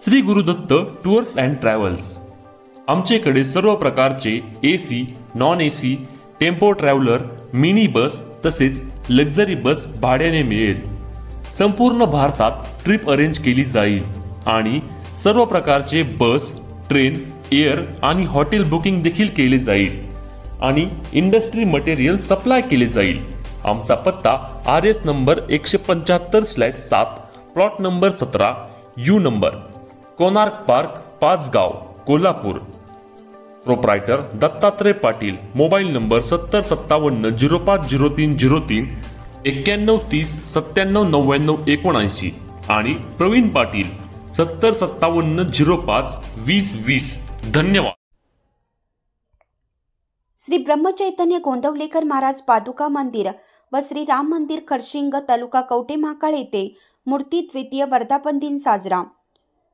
Shri Gurudatta tours and travels. आमच्याकडे सर्व प्रकारचे AC, non AC, tempo traveller, mini bus तसेच लक्झरी बस भाड्याने मिळेल। संपूर्ण भारतात ट्रिप अरेंज केली जाईल आणि सर्व प्रकारचे बस, ट्रेन, एअर आणि हॉटेल बुकिंग देखील केले जाईल आणि इंडस्ट्री मटेरियल सप्लाय केले जाईल। आमचा पत्ता RS number 175/7, plot number 17, U number, Konark park, Pachgaon, Kolhapur. Proprietor Dattatray Patil. Mobile number 7057050303, 9130979979 आणि प्रवीण पाटील 7057052020। धन्यवाद। श्री ब्रह्मचैतन्य गोंदवलेकर महाराज पादुका मंदिर व श्री राम मंदिर खरशिंग तालुका कवठे महाकाळ येथे मूर्ती द्वितीय वर्धापन दिन साजरा।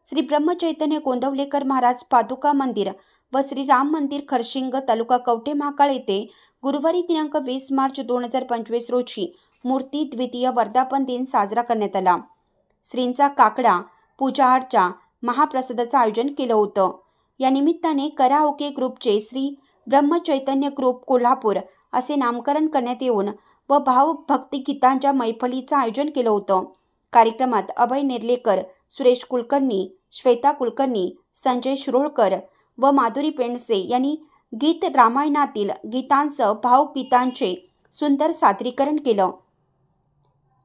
श्री ब्रह्मचैतन्य गोंदवलेकर महाराज पादुका मंदिर व श्री राम मंदिर खरशिंग तालुका कवठे महाकाळ येथे गुरुवारी दिनांक 20 मार्च 2025 रोजी मूर्ती द्वितीय वर्धापन दिन साजरा करण्यात आला। श्रींचा काकडा, पूजा अर्चा, महाप्रसादाचं आयोजन केलं होतं। या निमित्ताने कराओके ग्रुपचे श्री ब्रह्मचैतन्य ग्रुप कोल्हापूर असे नामकरण करण्यात येऊन व भावभक्ती गीतांच्या मैफलीचं आयोजन केलं होतं। कार्यक्रमात अभय नेर्लेकर, सुरेश कुलकर्णी, श्वेता कुलकर्णी, संजय शिरोळकर व माधुरी पेंडसे यांनी गीत रामायणातील गीतांसह भावगीतांचे सुंदर सादरीकरण केलं।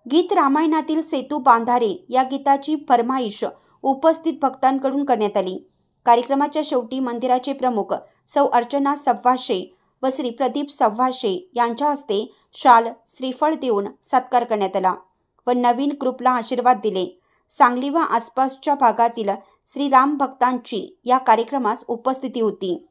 गीत रामायणातील सेतू बांधारे या गीताची फरमाईश उपस्थित भक्तांकडून करण्यात आली। कार्यक्रमाच्या शेवटी मंदिराचे प्रमुख सौ अर्चना सव्वाशे व श्री प्रदीप सव्वाशे यांच्या हस्ते शाल, श्रीफळ देऊन सत्कार करण्यात आला व नवीन ग्रुपला आशीर्वाद दिले। सांगली व आसपासच्या भागातील श्रीराम भक्तांची या कार्यक्रमास उपस्थिती होती।